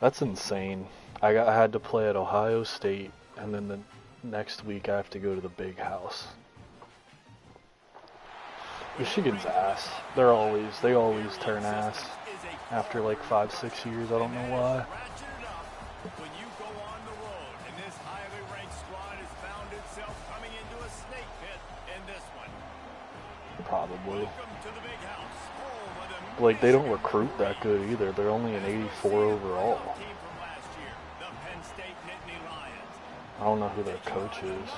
That's insane. I had to play at Ohio State, and then the next week I have to go to the Big House. Michigan's ass. They always turn ass after like 5-6 years. I don't know why. Probably. Like, they don't recruit that good either. They're only an 84 overall. I don't know who their coach is.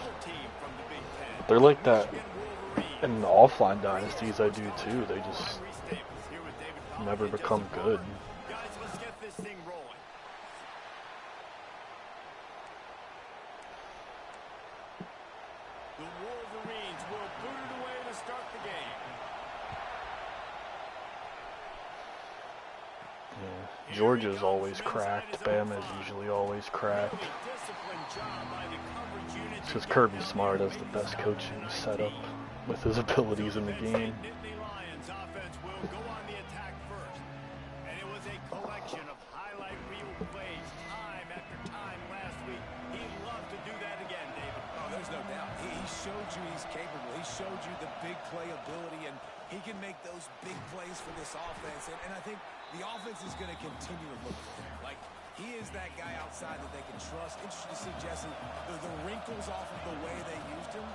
But they're like that in the offline dynasties I do too. They just never become good. Georgia's always cracked. Bama's usually always cracked. It's because Kirby Smart has the best coaching setup with his abilities in the game. Showed you the big play ability, and he can make those big plays for this offense. And I think the offense is going to continue to look for him. Like, he is that guy outside that they can trust. Interesting to see, Jesse, the wrinkles off of the way they used him,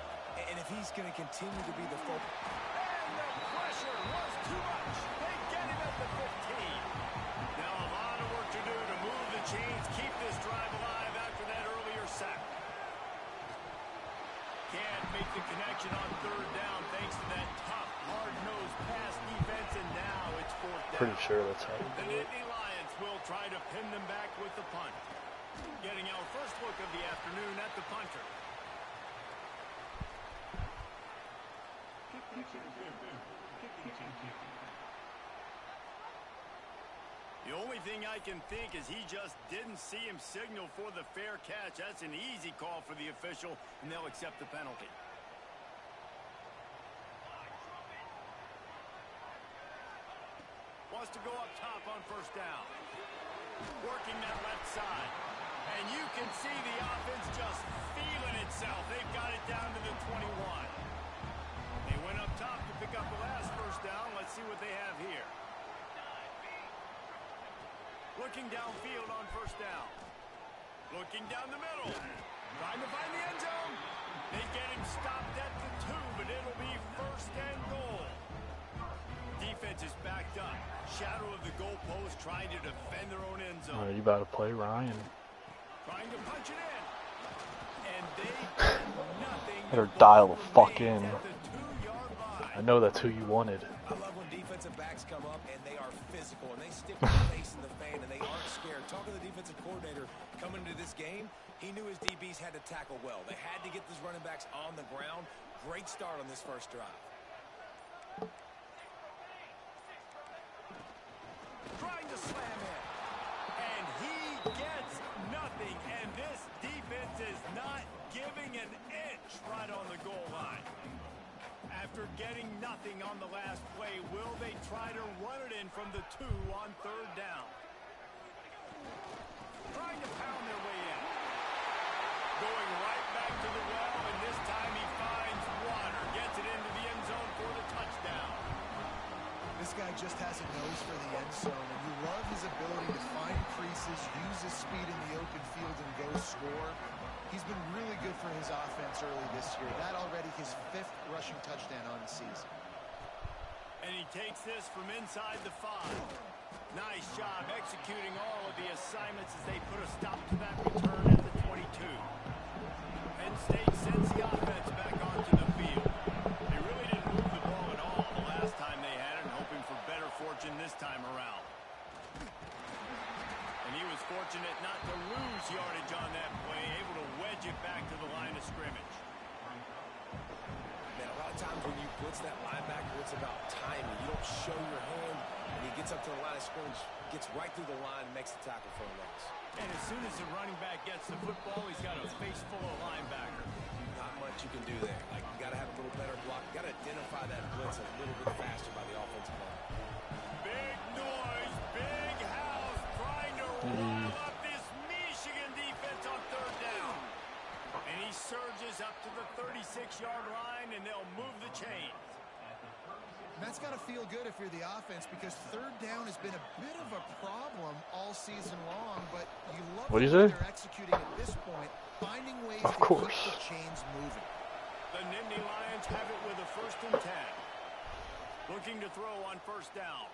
and if he's going to continue to be the focus. And the pressure was too much. They get him at the 15. Now a lot of work to do to move the chains, keep this drive alive after that earlier sack. Can't make the connection on third down thanks to that tough, hard-nosed pass defense, and now it's fourth down. Pretty sure that's how you do it. The Nittany Lions will try to pin them back with the punt. Getting our first look of the afternoon at the punter. The only thing I can think is he just didn't see him signal for the fair catch. That's an easy call for the official, and they'll accept the penalty. Wants to go up top on first down. Working that left side. And you can see the offense just feeling itself. They've got it down to the 21. They went up top to pick up the last first down. Let's see what they have here. Looking downfield on first down. Looking down the middle. Trying to find the end zone. They get him stopped at the 2, but it'll be first and goal. Defense is backed up. Shadow of the goalpost, trying to defend their own end zone. You about to play Ryan. Trying to punch it in. And they get nothing. Better dial the fuck in. I know that's who you wanted. I love when defensive backs come up and they are physical and they stick their face in the fan and they aren't scared. Talking to the defensive coordinator coming into this game, he knew his DBs had to tackle well. They had to get these running backs on the ground. Great start on this first drive. Trying to slam in. And he gets nothing. And this defense is not giving an inch right on the goal line. After getting nothing on the last play, will they try to run it in from the 2 on third down? Trying to pound their way in. Going right back to the well, and this time he finds water. Gets it into the end zone for the touchdown. This guy just has a nose for the end zone, and you love his ability to find creases, use his speed in the open field, and go score. He's been really good for his offense early this year. That already his 5th rushing touchdown on the season. And he takes this from inside the 5. Nice job executing all of the assignments as they put a stop to that return at the 22. Penn State sends the offense back onto the field. They really didn't move the ball at all the last time they had it, hoping for better fortune this time around. And he was fortunate not to lose yardage on that play, able to wedge it back to the line of scrimmage. Man, a lot of times when you blitz that linebacker, it's about timing. You don't show your hand, and he gets up to the line of scrimmage, gets right through the line, and makes the tackle for a loss. And as soon as the running back gets the football, he's got a face full of linebacker. Not much you can do there. Like, you got to have a little better block. You got to identify that blitz a little bit faster by the offensive line. Big noise, big house, trying to run up 36-yard line, and they'll move the chains. And that's got to feel good if you're the offense, because third down has been a bit of a problem all season long, but you love what do you the way say? they're executing at this point, finding ways Of to course. keep the chains moving. The Nittany Lions have it with a 1st and 10. Looking to throw on 1st down.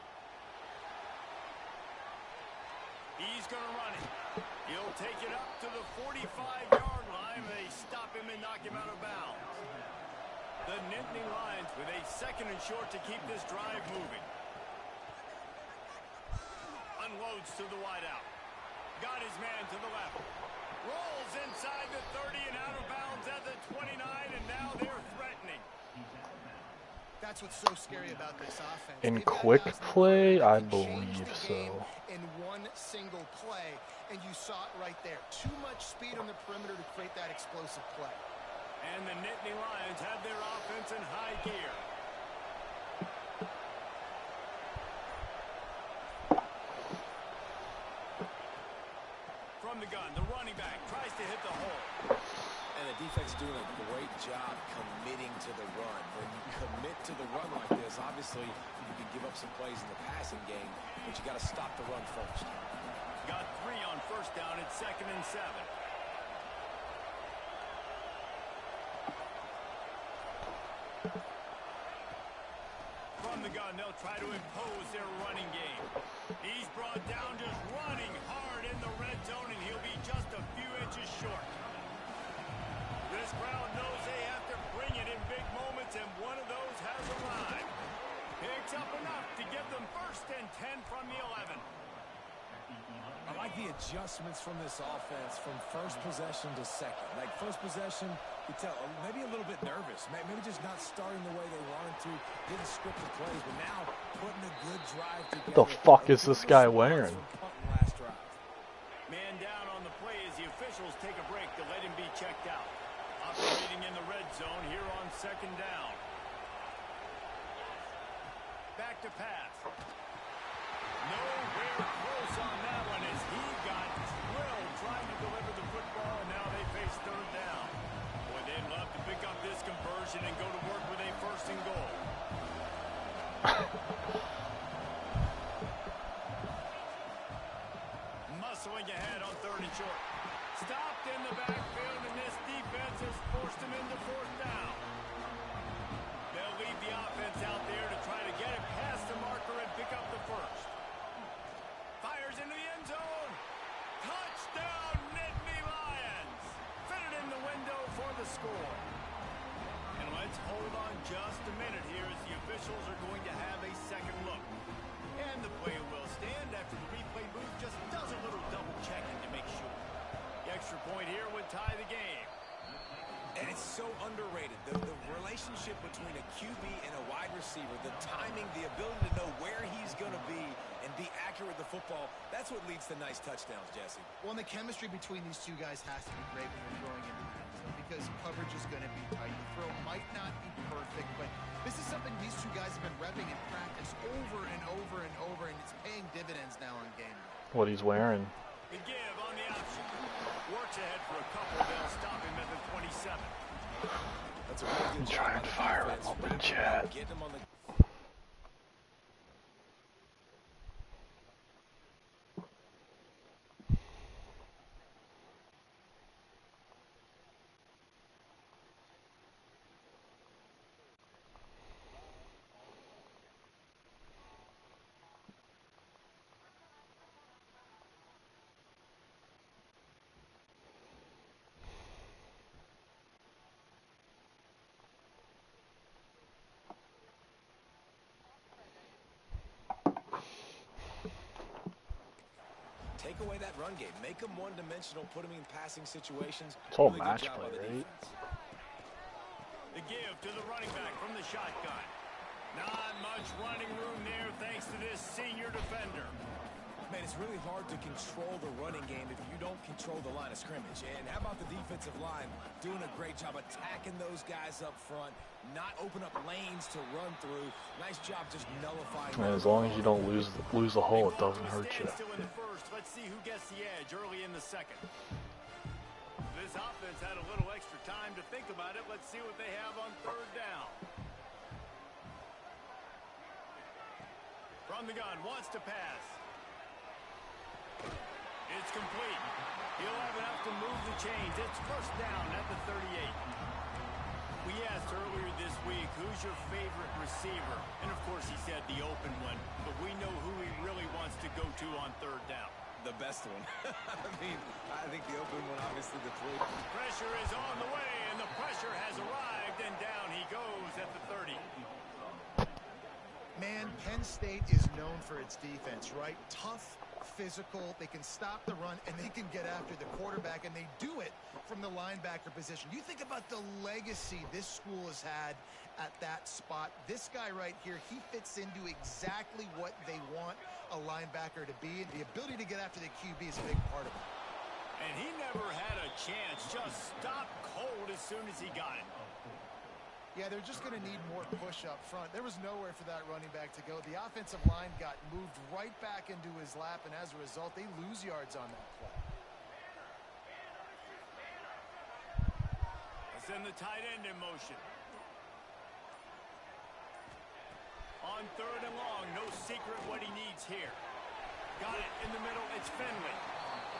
He's going to run it. He'll take it up to the 45-yard line. They stop him and knock him out of bounds. The Nittany Lions with a 2nd and short to keep this drive moving. Unloads to the wideout. Got his man to the left. Rolls inside the 30 and out of bounds at the 29, and now they're threatening. That's what's so scary about this offense. In They've got quick guys that play, I can change believe the so. game in one single play, and you saw it right there. Too much speed on the perimeter to create that explosive play. And the Nittany Lions have their offense in high gear. From the gun, the running back tries to hit the hole. And the defense doing a great job committing to the run. When you commit to the run like this, obviously you can give up some plays in the passing game, but you got to stop the run first. Got 3 on 1st down at 2nd and 7. From the gun, they'll try to impose their running game. He's brought down just running hard in the red zone, and he'll be just a few inches short. This crowd knows they have to bring it in big moments, and one of those has arrived. Picks up enough to give them 1st and 10 from the 11. I like the adjustments from this offense from 1st possession to 2nd. Like 1st possession, you tell maybe a little bit nervous, maybe just not starting the way they wanted to, didn't script the plays, but now putting a good drive together. What the fuck is this guy wearing? Last drive. Man down on the play as the officials take a break to let him be checked out. Operating in the red zone here on 2nd down. Back to pass. Nowhere close on that one as he got drilled trying to deliver the football, and now they face 3rd down. Boy, they'd love to pick up this conversion and go to work with a 1st and goal. Muscling ahead on 3rd and short. Stopped in the backfield, and this defense has forced him into 4th down. They'll leave the offense out there to try to get it past the marker and pick up the 1st. Fires into the end zone. Touchdown, Nittany Lions. Fitted in the window for the score. And let's hold on just a minute here as the officials are going to have a 2nd look. And the play will stand after the replay booth just does a little double checking to make sure. The extra point here would tie the game. And it's so underrated. The relationship between a QB and a wide receiver, the timing, the ability to know where he's going to be and be accurate with the football, that's what leads to nice touchdowns, Jesse. Well, and the chemistry between these two guys has to be great when you're throwing into the end zone, because coverage is going to be tight. The throw might not be perfect, but this is something these two guys have been repping in practice over and over and over, and it's paying dividends now on game day. What he's wearing. The give on the option. Works ahead for a couple. They'll stop him at the 27. That's a really good Try job and by the fire him defense. up in Really chat. getting him on the take away that run game. Make them one-dimensional, put them in passing situations. It's all Really good match job by play, the right? defense. The give to the running back from the shotgun. Not much running room there thanks to this senior defender. Man, it's really hard to control the running game if you don't control the line of scrimmage. And how about the defensive line doing a great job attacking those guys up front, not open up lanes to run through. Nice job just nullifying. And as long as you don't lose the hole, it doesn't hurt you. Still in the 1st. Let's see who gets the edge early in the 2nd. This offense had a little extra time to think about it. Let's see what they have on third down. From the gun, wants to pass. It's complete. He'll have enough to move the chains. It's first down at the 38. We asked earlier this week, who's your favorite receiver? And, of course, he said the open one. But we know who he really wants to go to on third down. The best one. I think the open one, obviously, the three. Pressure is on the way, and the pressure has arrived, and down he goes at the 30. Man, Penn State is known for its defense, right? Tough, physical, they can stop the run, and they can get after the quarterback, and they do it from the linebacker position. You think about the legacy this school has had at that spot. This guy right here, he fits into exactly what they want a linebacker to be, and the ability to get after the QB is a big part of it. And he never had a chance, just stopped cold as soon as he got it. Yeah, they're just going to need more push up front. There was nowhere for that running back to go. The offensive line got moved right back into his lap, and as a result, they lose yards on that play. Send the tight end in motion. On third and long, no secret what he needs here. Got it in the middle, it's Finley.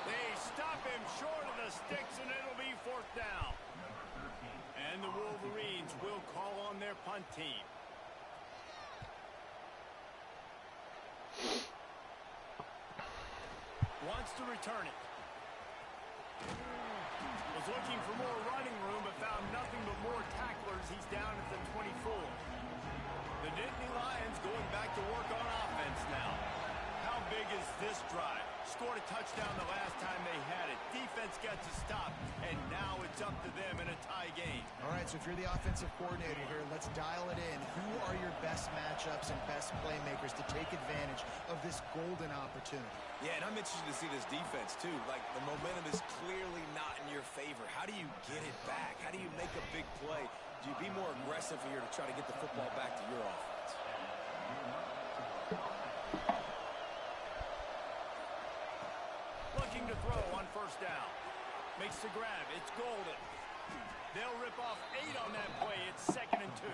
They stop him short of the sticks, and it'll be fourth down. And the Wolverines will call on their punt team. Wants to return it. Was looking for more running room, but found nothing but more tacklers. He's down at the 24. The Nittany Lions going back to work on offense now. How big is this drive? Scored a touchdown the last time they had it. Defense got to stop, and now it's up to them in a tie game. All right, so if you're the offensive coordinator here, let's dial it in. Who are your best matchups and best playmakers to take advantage of this golden opportunity? Yeah, and I'm interested to see this defense, too. Like, the momentum is clearly not in your favor. How do you get it back? How do you make a big play? Do you be more aggressive here to try to get the football back to your offense? Looking to throw on first down. Makes the grab. It's Golden. They'll rip off 8 on that play. It's 2nd and 2.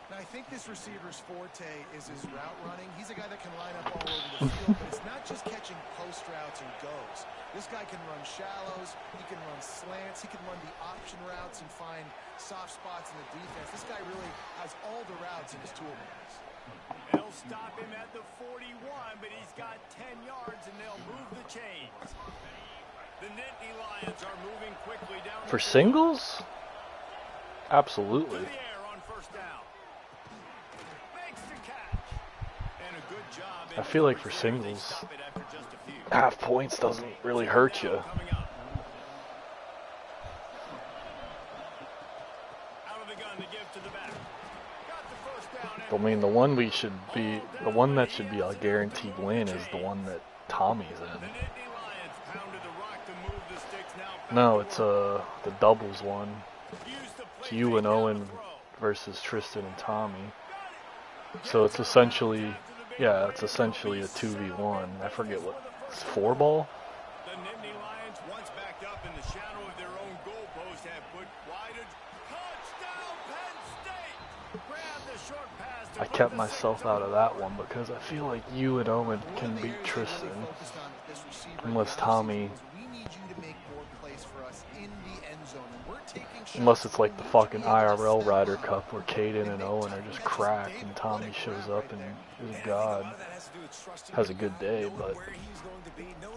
Now, I think this receiver's forte is his route running. He's a guy that can line up all over the field, but it's not just catching post routes and goes. This guy can run shallows, he can run slants, he can run the option routes and find soft spots in the defense. This guy really has all the routes in his toolbox. They'll stop him at the 41, but he's got 10 yards, and they'll move the chains. The Nittany Lions are moving quickly down For singles? Absolutely. to the air on first down. Makes the catch. And a good job. I feel like for singles, half points doesn't really hurt you. Coming up. Out of the gun to give to the back. Got the first down. I mean, the one that should be a guaranteed win is the one that Tommy's The in. Nittany Lions pounded the rock to move the sticks. Now No, it's the doubles one. use the It's play you fake and down Owen the throw. versus Tristan and Tommy. So it's essentially, yeah, it's essentially a 2v1. I forget what, it's 4-ball? The Nittany Lions, once backed up in the shadow of their own goalpost, have put wide. Touchdown, Penn State! Grab the short pass to I put kept the myself out of that one because I feel like you and Owen can beat Tristan. Unless Tommy, unless it's like the fucking IRL Ryder Cup where Caden and Owen are just cracked and Tommy shows up and is God, has a good day, but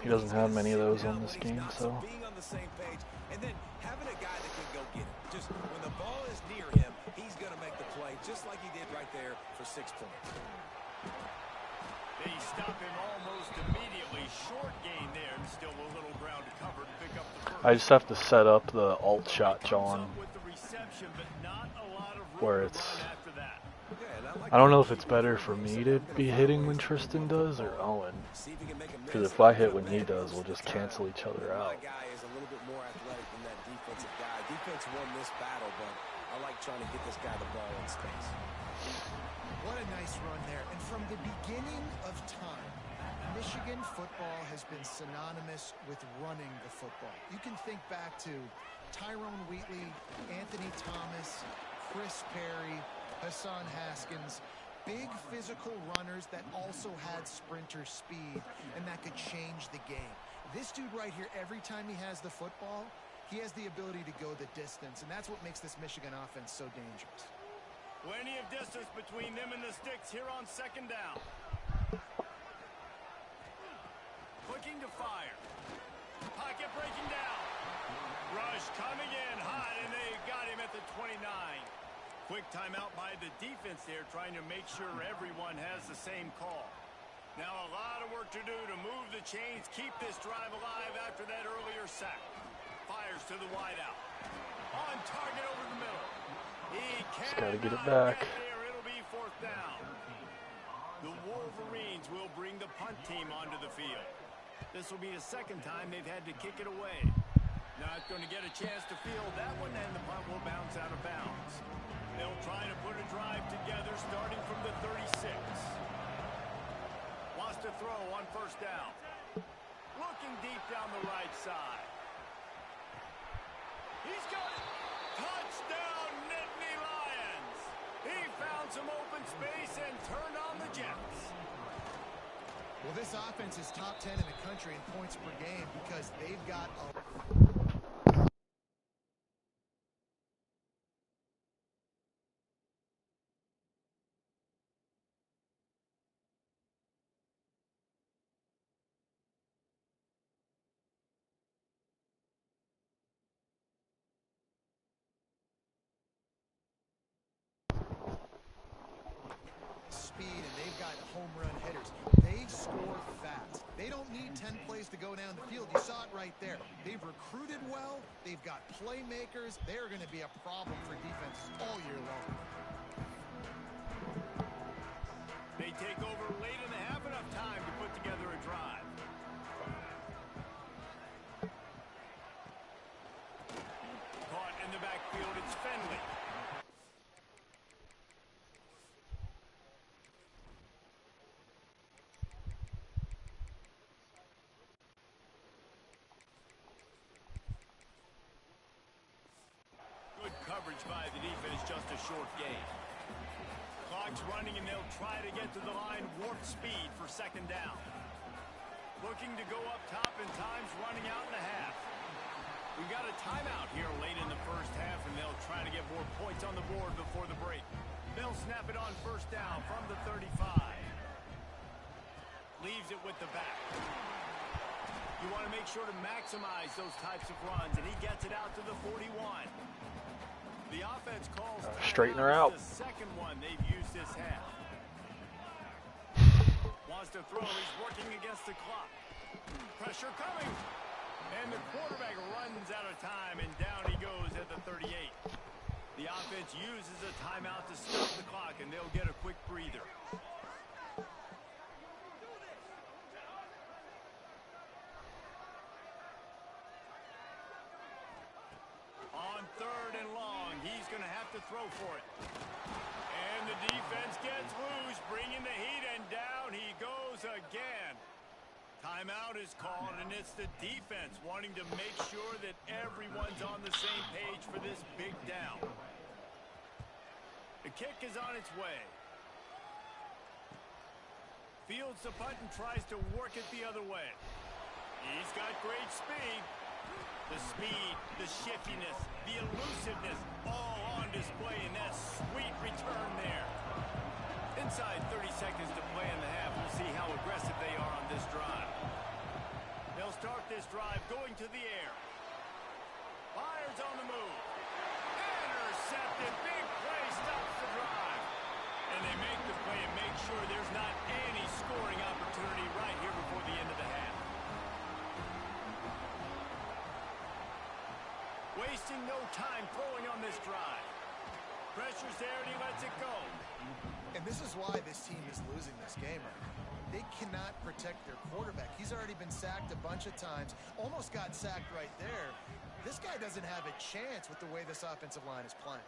he doesn't have many of those on this game, so. Being on the same page, and then having a guy that can go get it. Just when the ball is near him, he's going to make the play, just like he did right there for 6 points. They stop him almost immediately. Short gain there, and still a little ground to cover to pick up the first. I just have to set up the alt shot, John, With the reception, but not a lot of room where to it's, run after that. I don't know if it's better for me to be hitting when Tristan does or Owen. Because if I hit when he does, we'll just cancel each other out. My guy is a little bit more athletic than that defensive guy. Defense won this battle, but I like trying to get this guy the ball in space. What a nice run there. And from the beginning of time, Michigan football has been synonymous with running the football. You can think back to Tyrone Wheatley, Anthony Thomas, Chris Perry, Hassan Haskins. Big physical runners that also had sprinter speed and that could change the game. This dude right here, every time he has the football, he has the ability to go the distance, and that's what makes this Michigan offense so dangerous. Plenty of distance between them and the sticks here on second down. Clicking to fire. Pocket breaking down. Rush coming in hot, and they got him at the 29. Quick timeout by the defense there, trying to make sure everyone has the same call. Now a lot of work to do to move the chains, keep this drive alive after that earlier sack. Fires to the wideout. On target over the middle. He Just gotta get it cannot back. get there. It'll be fourth down. The Wolverines will bring the punt team onto the field. This will be the second time they've had to kick it away. Not going to get a chance to field that one, and the punt will bounce out of bounds. They'll try to put a drive together starting from the 36. Wants to throw on first down. Looking deep down the right side. He's got it. Touchdown, Nittany Lions. He found some open space and turned on the Jets. Well, this offense is top 10 in the country in points per game because they've got a... speed, and they've got home run hitters. They score fast. They don't need 10 plays to go down the field. You saw it right there. They've recruited well. They've got playmakers. They're going to be a problem for defenses all year long. They take over late in the half, enough time to put together a drive. Caught in the backfield, it's Finley. Good coverage by the defense, just a short gain. Clock's running, and they'll try to get to the line, warp speed for second down. Looking to go up top, and time's running out in the half. We've got a timeout here late in the first half, and they'll try to get more points on the board before the break. They'll snap it on first down from the 35. Leaves it with the back. You want to make sure to maximize those types of runs, and he gets it out to the 41. The offense calls straighten her out. the second one they've used this half. Wants to throw, he's working against the clock. Pressure coming. And the quarterback runs out of time, and down he goes at the 38. The offense uses a timeout to stop the clock, and they'll get a quick breather. On third and long, he's going to have to throw for it. And the defense gets loose, bringing the heat, and down he goes again. Timeout is called, and it's the defense wanting to make sure that everyone's on the same page for this big down. The kick is on its way. Fields the punt and tries to work it the other way. He's got great speed. The speed, the shiftiness, the elusiveness, all on display in that sweet return there. Inside 30 seconds to play in the half. We'll see how aggressive they are on this drive. They'll start this drive going to the air. Fires on the move. Intercepted. Big play stops the drive. And they make the play and make sure there's not any scoring opportunity right here before the end of the half. Wasting no time throwing on this drive. Pressure's there, and he lets it go. And this is why this team is losing this game right now. They cannot protect their quarterback. He's already been sacked a bunch of times. Almost got sacked right there. This guy doesn't have a chance with the way this offensive line is playing.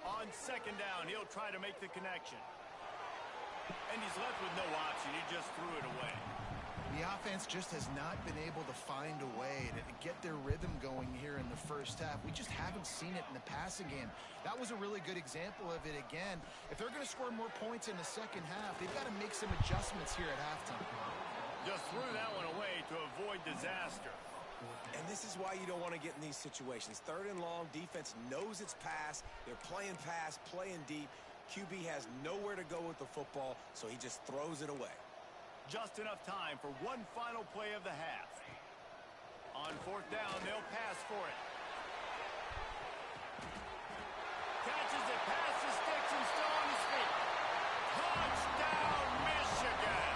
On second down, he'll try to make the connection. And he's left with no option. He just threw it away. The offense just has not been able to find a way to get their rhythm going here in the first half. We just haven't seen it in the passing game. That was a really good example of it again. If they're going to score more points in the second half, they've got to make some adjustments here at halftime. Just threw that one away to avoid disaster. And this is why you don't want to get in these situations. 3rd and long, defense knows it's pass. They're playing pass, playing deep. QB has nowhere to go with the football, so he just throws it away. Just enough time for one final play of the half. On 4th down, they'll pass for it. Catches it past the sticks and still on his feet. Touchdown, Michigan!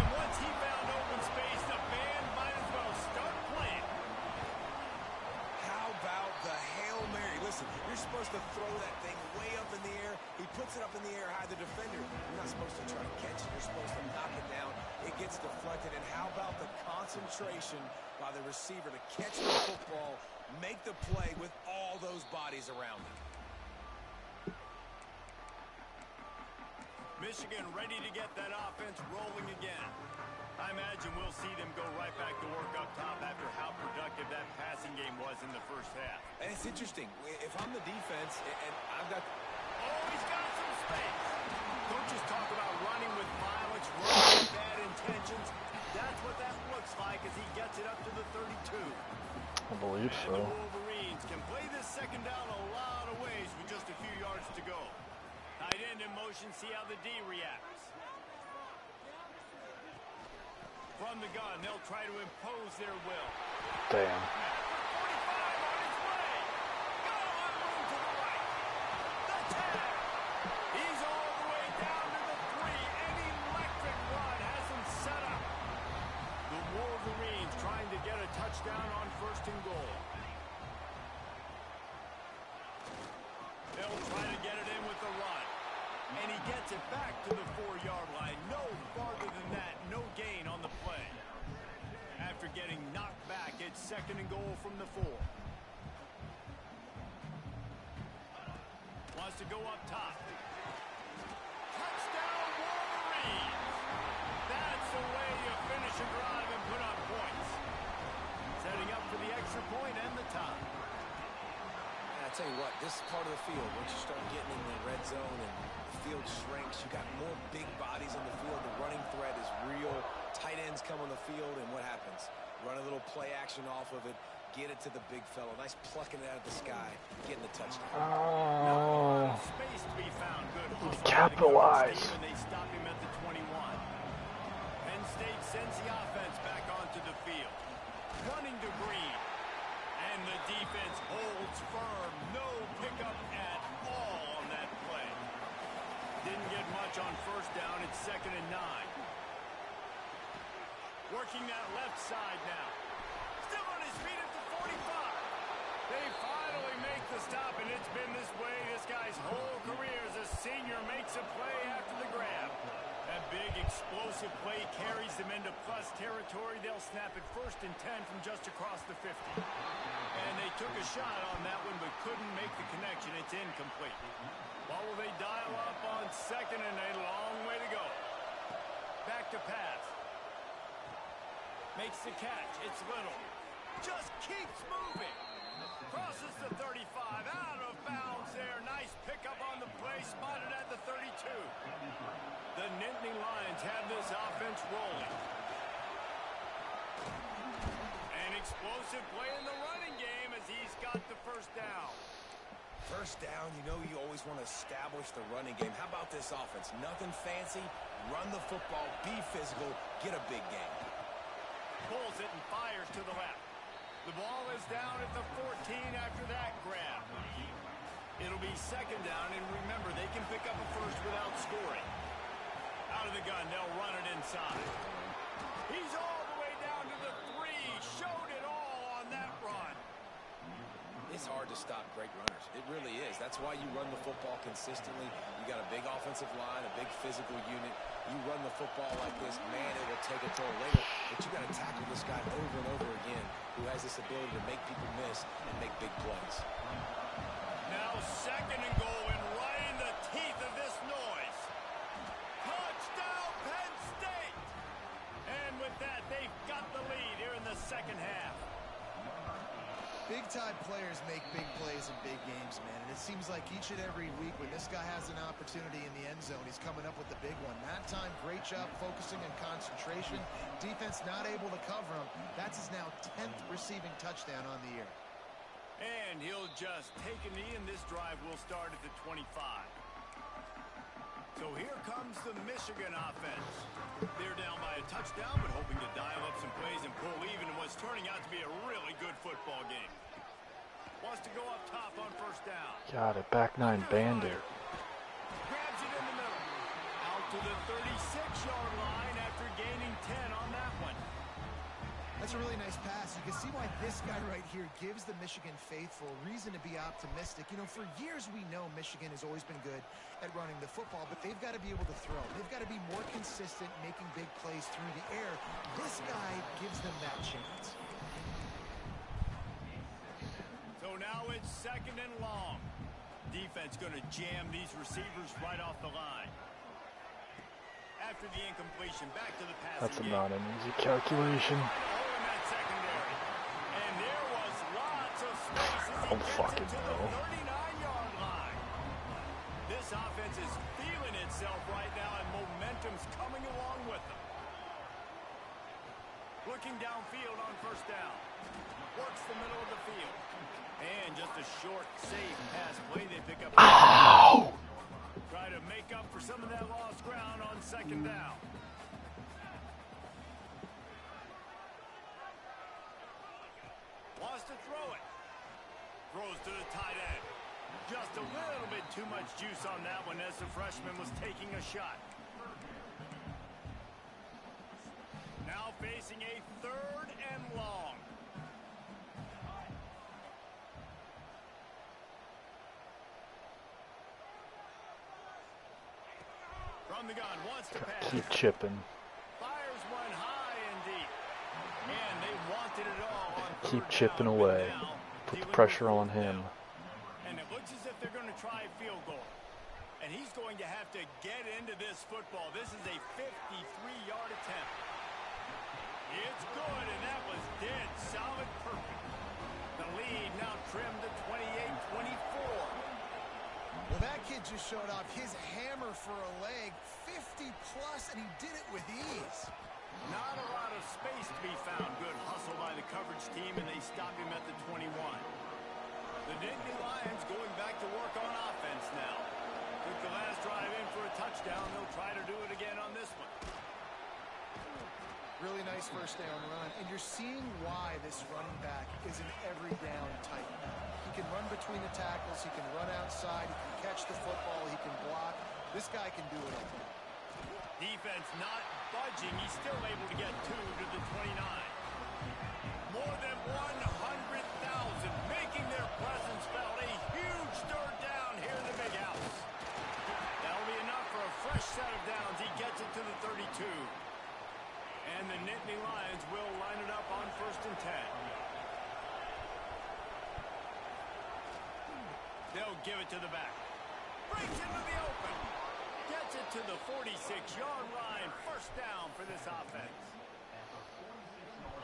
And once he found open space, the band might as well start playing. How about the Hail Mary? Listen, you're supposed to throw that thing way up in the air. He puts it up in the air high. The defender, you're not supposed to try to catch it. You're supposed to knock it down. It gets deflected. And how about the concentration by the receiver to catch the football, make the play with all those bodies around him. Michigan ready to get that offense rolling again. I imagine we'll see them go right back to work up top after how productive that passing game was in the first half. And it's interesting. If I'm the defense and I've got... Oh, he's got some space. Coaches talk about running with violence, running with bad intentions. That's what that looks like as he gets it up to the 32. I believe And so. the Wolverines can play this second down a lot of ways with just a few yards to go. Tight end in motion, see how the D reacts. From the gun, they'll try to impose their will. Damn. 45 on his way. Got a lot of room to the right. The tag. He's all the way down to the 3. An electric run has him set up. The Wolverines trying to get a touchdown on 1st and goal. They'll try to get it in with the run. And he gets it back to the 4-yard line. No farther than that. No gain on the play. After getting knocked back, it's 2nd and goal from the 4. Wants to go up top. Touchdown Wolverines! That's the way you finish a drive and put up points. Setting up for the extra point and the tie. I tell you what, this part of the field, once you start getting in the red zone and the field shrinks, you got more big bodies in the field. The running threat is real. Tight ends come on the field, and what happens? Run a little play action off of it, get it to the big fella. Nice plucking it out of the sky, getting the touchdown. Oh. Space to be found. Good hustle. Capitalize. And they stop him at the 21. Penn State sends the offense back onto the field. Running to Green. And the defense holds firm. No pickup at all on that play. Didn't get much on 1st down. It's 2nd and 9. Working that left side now. Still on his feet at the 45. They finally make the stop, and it's been this way this guy's whole career as a senior makes a play after the grab. That big explosive play carries them into plus territory. They'll snap it 1st and 10 from just across the 50. And they took a shot on that one but couldn't make the connection. It's incomplete. What will they dial up on 2nd and a long way to go? Back to pass. Makes the catch. It's Little. Just keeps moving. Crosses the 35. Out of bounds there. Nice pickup on the play. Spotted at the 32. The Nittany Lions have this offense rolling. An explosive play in the running game as he's got the 1st down. 1st down, you know you always want to establish the running game. How about this offense? Nothing fancy. Run the football. Be physical. Get a big game. Pulls it and fires to the left. The ball is down at the 14 after that grab. It'll be 2nd down, and remember, they can pick up a 1st without scoring. Out of the gun, they'll run it inside. He's all the way down to the 3. Showed it all on that run. It's hard to stop great runners. It really is. That's why you run the football consistently. You got a big offensive line, a big physical unit. You run the football like this, man, it will take a toll later. But you got to tackle this guy over and over again who has this ability to make people miss and make big plays. Now 2nd and goal, and right in the teeth of this noise. Touchdown! second half. Big-time players make big plays in big games, man. And it seems like each and every week when this guy has an opportunity in the end zone, he's coming up with the big one. That time, great job focusing and concentration. Defense not able to cover him. That's his now 10th receiving touchdown on the year. And he'll just take a knee, and this drive will start at the 25. So here comes the Michigan offense. They're down by a touchdown, but hoping to dial up some plays and pull even in what's turning out to be a really good football game. Wants to go up top on first down. Got it. Back nine Bandit. Grabs it in the middle. Out to the 36-yard line after gaining 10 on that one. That's a really nice pass. You can see why this guy right here gives the Michigan faithful reason to be optimistic. You know, for years we know Michigan has always been good at running the football, but they've got to be able to throw. They've got to be more consistent making big plays through the air. This guy gives them that chance. So now it's second and long. Defense going to jam these receivers right off the line. After the incompletion, back to the passing That's game. not an easy calculation. And there was lots of space as he gets fucking it to the 39-yard line. This offense is feeling itself right now, and momentum's coming along with them. Looking downfield on first down. Works the middle of the field. And just a short, safe pass play. They pick up. Ow! Try to make up for some of that lost ground on second down. Wants to throw it. Throws to the tight end. Just a little bit too much juice on that one as the freshman was taking a shot. Now facing a third and long. From the gun, wants to pass. Keep chipping. Fires one high and deep. And they wanted it all on Keep third chipping down, away. but now Put the dealing pressure with on fourth him. down. And it looks as if they're going to try a field goal. And he's going to have to get into this football. This is a 53-yard attempt. It's good, and that was dead solid perfect. The lead now trimmed to 28-24. Well, that kid just showed off his hammer for a leg, 50-plus, and he did it with ease. Not a lot of space to be found. Good hustle by the coverage team, and they stop him at the 21. The Nittany Lions going back to work on offense now. Took the last drive in for a touchdown. They'll try to do it again on this one. Really nice first down run, and you're seeing why this running back is an every down type. He can run between the tackles, he can run outside, he can catch the football, he can block. This guy can do it all. Defense not budging. He's still able to get 2 to the 29. More than 100,000 making their presence felt. A huge third down here in the big house. That'll be enough for a fresh set of downs. He gets it to the 32. And the Nittany Lions will line it up on first and 10. They'll give it to the back. Breaks into the open. Gets it to the 46-yard line. First down for this offense.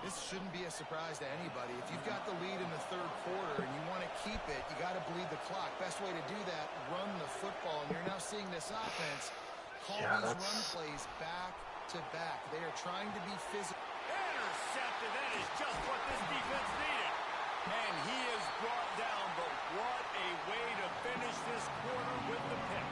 This shouldn't be a surprise to anybody. If you've got the lead in the third quarter and you want to keep it, you got to bleed the clock. Best way to do that, run the football. And you're now seeing this offense call these run plays back to back. They are trying to be physical. Intercepted. That is just what this defense needed. And he is brought down, but what a way to finish this quarter with the pick.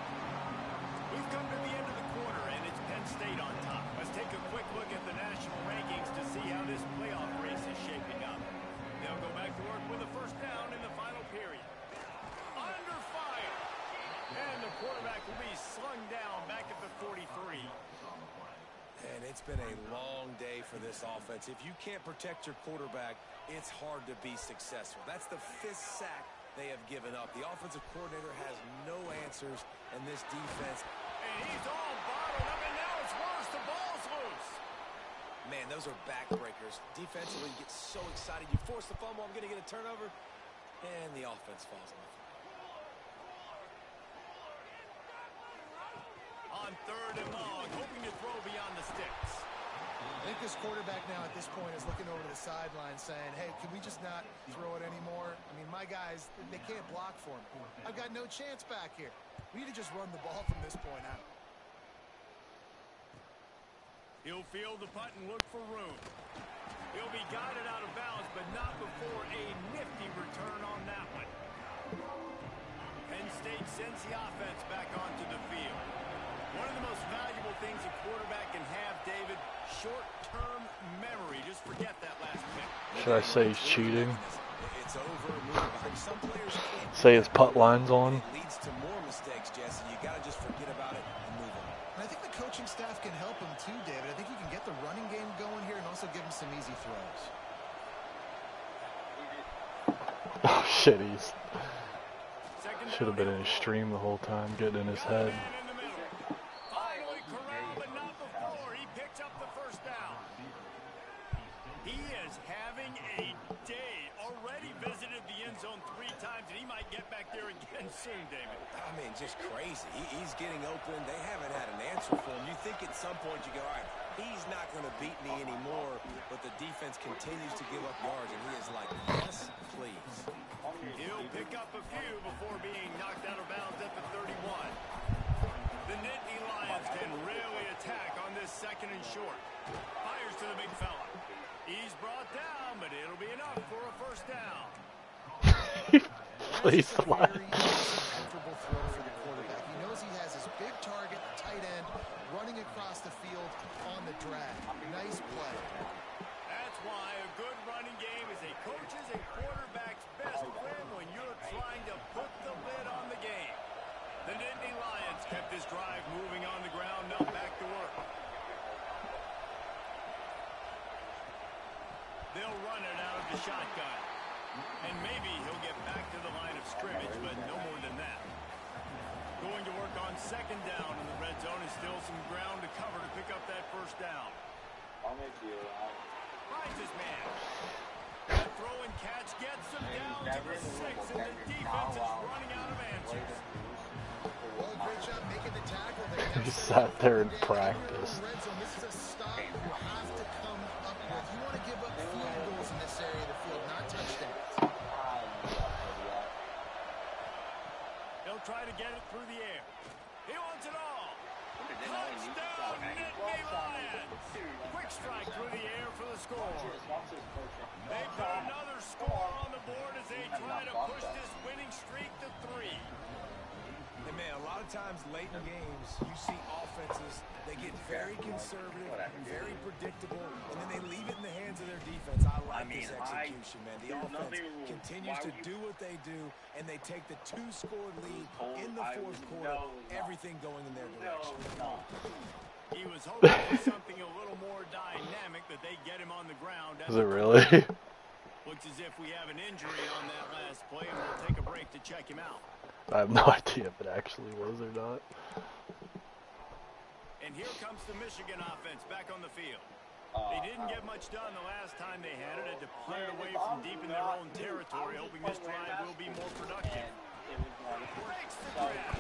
We've come to the end of the quarter, and it's Penn State on top. Let's take a quick look at the national rankings to see how this playoff race is shaping up. They'll go back to work with a first down in the final period. Under fire. And the quarterback will be slung down back at the 43. And it's been a long day for this offense. If you can't protect your quarterback, it's hard to be successful. That's the 5th sack they have given up. The offensive coordinator has no answers, and this defense. And he's all bottled up, and now it's worse. The ball's loose. Man, those are backbreakers. Defensively, you get so excited. You force the fumble, I'm going to get a turnover, and the offense falls off. On third and long, hoping to throw beyond the sticks. I think this quarterback now at this point is looking over to the sideline saying, hey, can we just not throw it anymore? I mean, my guys, they can't block for me. I've got no chance back here. We need to just run the ball from this point out. He'll field the punt and look for room. He'll be guided out of bounds, but not before a nifty return on that one. Penn State sends the offense back onto the field. One of the most valuable things a quarterback can have, David, short-term memory. Just forget that last pick. Should I say he's cheating? It's over. Some players can't Say his putt line's on? It leads to more mistakes, Jesse. You got to just forget about it and move on. And I think the coaching staff can help him too, David. I think you can get the running game going here and also give him some easy throws. Oh shit, he's... Should have been in his stream the whole time, getting in his head. Finally corralled, but not before. He picked up the first down. He is having a day. Already visited the end zone 3 times, and he might get back there again soon, David. I mean, just crazy. He's getting open. They haven't had an answer for him. You think at some point you go, all right, he's not going to beat me anymore, but the defense continues to give up yards, and he is like, yes, please. He'll pick up a few before being knocked out of bounds at the 31. The Nittany Lions can really attack on this 2nd and short. Fires to the big fella. He's brought down, but it'll be enough for a first down. Please, line. Comfortable throw for the quarterback. He knows he has his big target, tight end, running across the field on the drag. Nice play. That's why a good running game is a coach's and quarterback's best friend when you're trying to put the lid on the game. The Nittany Lions kept this drive moving on the ground, now back to work. They'll run it out of the shotgun. And maybe he'll get back to the line of scrimmage, but no more than that. Going to work on 2nd down in the red zone is still some ground to cover to pick up that first down. Finds his man. That throw and catch gets him down to the 6, and the defense is running out of answers. Well, great job making the tackle there. He sat there and practiced. This is a stop you have to come up with. You want to give up field goals in this area of the field, not touchdowns. He'll try to get it through the air. He wants it all. Touchdown, Nittany Lions. Quick strike through the air for the score. They put another score on the board as they try to push this winning streak to 3. And man, a lot of times late in games, you see offenses, they get very conservative, very predictable, and then they leave it in the hands of their defense. I like this execution, man. The offense continues to do what they do, and they take the 2-score lead in the 4th quarter, everything going in their direction. He was hoping for something a little more dynamic, that they get him on the ground. Is it really? Looks as if we have an injury on that last play, and we'll take a break to check him out. I have no idea if it actually was or not. And here comes the Michigan offense back on the field. They didn't get much done the last time they had it. Had to punt it away from deep in their own territory, hoping this drive will be more productive. Breaks the grab.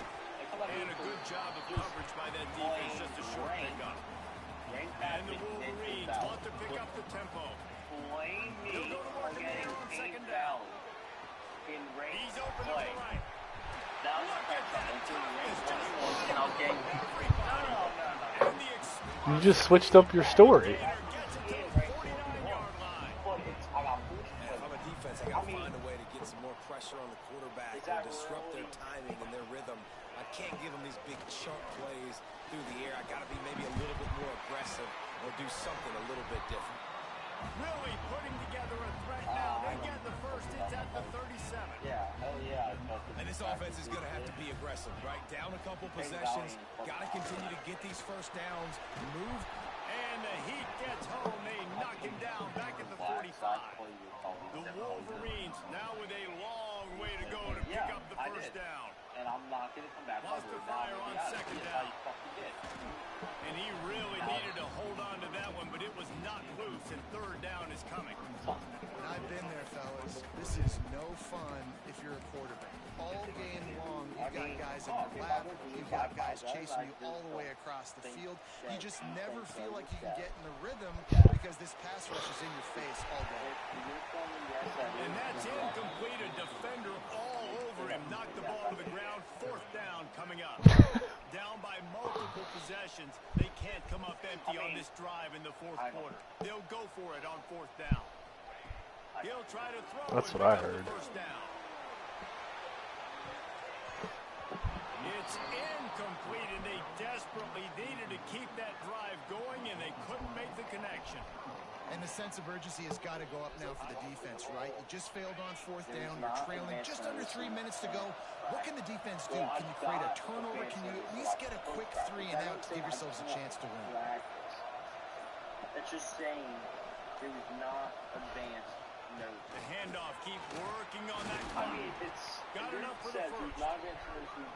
And a good job of coverage by that defense, just a short pickup. And the Wolverines want to pick up the tempo. He'll go to work again on 2nd down. He's open to the right. You just switched up your story. If I'm a defense, I got to find a way to get some more pressure on the quarterback and disrupt their timing and their rhythm. I can't give them these big chunk plays through the air. I got to be maybe a little bit more aggressive or do something a little bit different. Really putting together a threat now. They get the first. It's at the 37. And this offense is going to have to be aggressive, right? Down a couple possessions. Got to continue to get these first downs. Move. And the Heat gets home. They knock him down back at the 45. The Wolverines now with a long way to go to pick up the first down. And I'm not going to come back. Lost the fire on 2nd down. And he really needed to hold on to that one, but it was not loose, and 3rd down is coming. And I've been there, fellas. This is no fun if you're a quarterback. all game long, you've got guys in your lap, you've got guys chasing you all the way across the field. You just never feel like you can get in the rhythm because this pass rush is in your face all day. And that's incomplete. A defender all over him. Knocked the ball to the ground. 4th down coming up. Down by multiple possessions. They can't come up empty on this drive in the 4th quarter. They'll go for it on 4th down. He'll try to throw. That's what I heard. First down. It's incomplete, and they desperately needed to keep that drive going, and they couldn't make the connection. And the sense of urgency has got to go up now for the defense, right? You just failed on 4th down. You're trailing just under 3 minutes to go. What can the defense do? Can you create a turnover? Can you at least get a quick 3 and out to give yourselves a chance to win? That's just saying it was not advanced. No. The handoff, keep working on that. It's got enough for the first.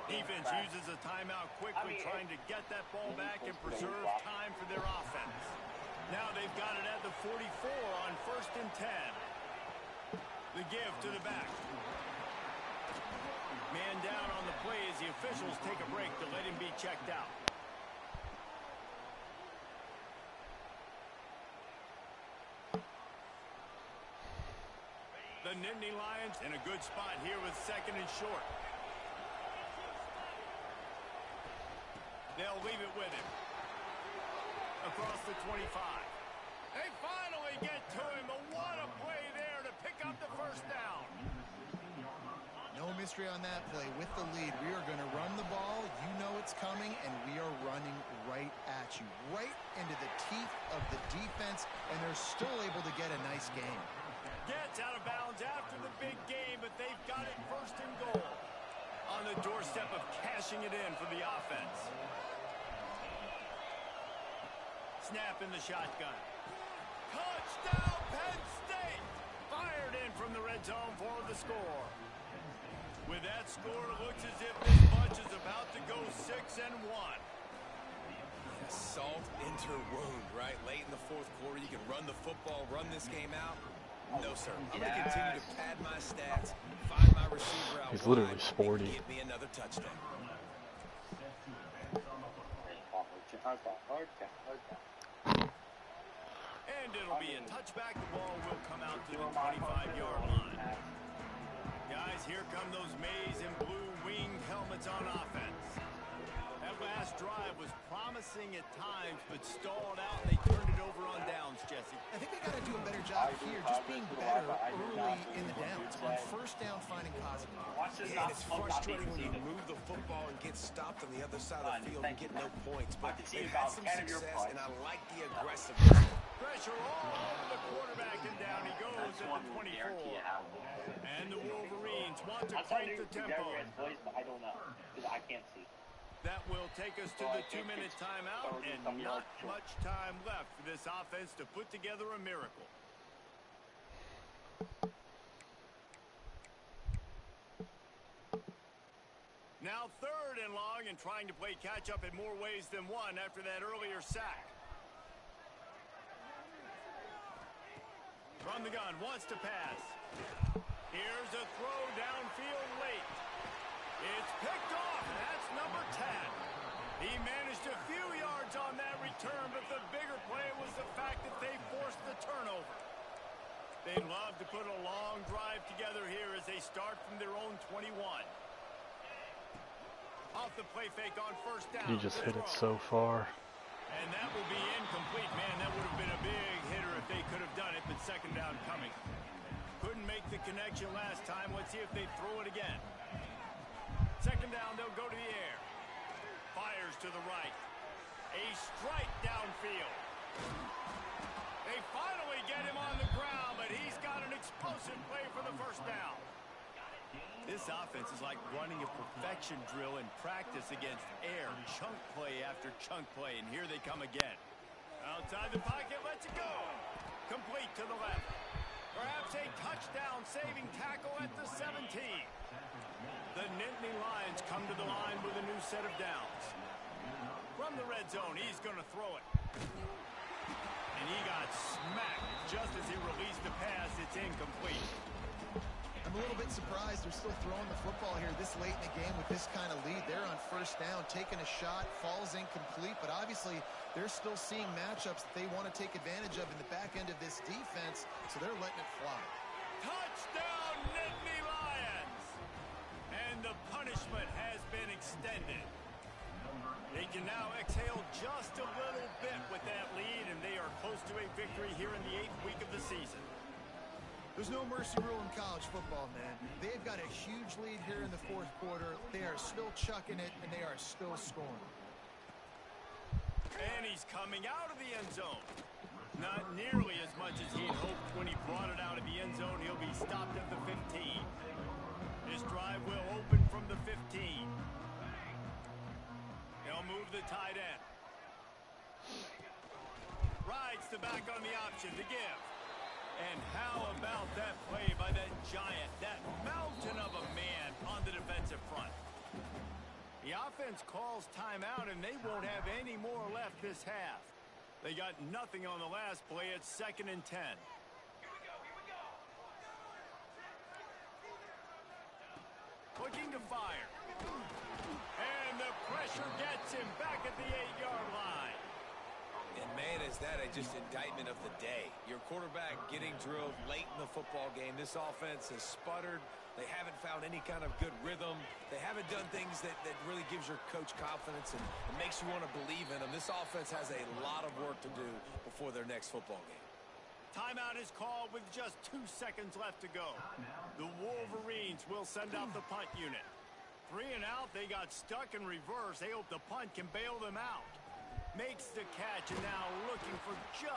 Defense uses a timeout quickly, trying to get that ball back and preserve time for their offense. Now they've got it at the 44 on 1st and 10. The give to the back. Man down on the play as the officials take a break to let him be checked out. The Nittany Lions in a good spot here with 2nd and short. They'll leave it with him. Across the 25. They finally get to him. What a play there to pick up the 1st down. No mystery on that play. With the lead, we are going to run the ball. You know it's coming, and we are running right at you. Right into the teeth of the defense, and they're still able to get a nice game. Gets out of bounds after the big game, but they've got it 1st and goal. On the doorstep of cashing it in for the offense. Snap in the shotgun. Touchdown, Penn State! Fired in from the red zone for the score. With that score, it looks as if this bunch is about to go 6-1. Salt into wound, right? Late in the 4th quarter, you can run the football, run this game out. No, sir. I'm going to continue to pad my stats, find my receiver out. He's literally sporty. Give me another touchdown. And it'll be a touchback. The ball will come out to the 25-yard line. Guys, here come those maize and blue winged helmets on offense. That last drive was promising at times, but stalled out, and they turned it over on downs, Jesse. I think they got to do a better job here, just being better early in the downs. On 1st down, finding positive. Yeah, it's frustrating when you move the football and get stopped on the other side of the field and get no points. But they've had some success, and I like the aggressiveness. Pressure all over the quarterback, and down he goes at the 24. And the Wolverines want to crank the tempo. I don't know, because I can't see. That will take us to the 2-minute timeout, and not much time left for this offense to put together a miracle. Now 3rd and long, and trying to play catch-up in more ways than one after that earlier sack. From the gun, wants to pass. Here's a throw downfield late. It's picked off, and that's number 10. He managed a few yards on that return, but the bigger play was the fact that they forced the turnover. They'd love to put a long drive together here as they start from their own 21. Off the play fake on 1st down. He just hit it so far. And that will be incomplete. Man, that would have been a big hitter if they could have done it, but 2nd down coming. Couldn't make the connection last time. Let's see if they throw it again. 2nd down, they'll go to the air. Fires to the right. A strike downfield. They finally get him on the ground, but he's got an explosive play for the 1st down. This offense is like running a perfection drill in practice against air. Chunk play after chunk play, and here they come again. Outside the pocket, lets it go. Complete to the left. Perhaps a touchdown-saving tackle at the 17. The Nittany Lions come to the line with a new set of downs. From the red zone, he's going to throw it. And he got smacked just as he released the pass. It's incomplete. I I'm a little bit surprised they're still throwing the football here this late in the game with this kind of lead. They're on first down, taking a shot, falls incomplete, but obviously they're still seeing matchups that they want to take advantage of in the back end of this defense, so they're letting it fly. Touchdown, Nittany Lions! And the punishment has been extended. They can now exhale just a little bit with that lead, and they are close to a victory here in the 8th week of the season. There's no mercy rule in college football, man. They've got a huge lead here in the fourth quarter. They are still chucking it, and they are still scoring. And he's coming out of the end zone. Not nearly as much as he'd hoped when he brought it out of the end zone. He'll be stopped at the 15. This drive will open from the 15. They'll move the tight end. Rides the back on the option to give. And how about that play by that giant, that mountain of a man on the defensive front? The offense calls timeout, and they won't have any more left this half. They got nothing on the last play. It's 2nd and 10. Looking to fire. And the pressure gets him back at the 8-yard line. And, man, is that just indictment of the day. Your quarterback getting drilled late in the football game. This offense has sputtered. They haven't found any kind of good rhythm. They haven't done things that really gives your coach confidence and makes you want to believe in them. This offense has a lot of work to do before their next football game. Timeout is called with just 2 seconds left to go. The Wolverines will send out the punt unit. 3 and out, they got stuck in reverse. They hope the punt can bail them out. Makes the catch, and now looking for just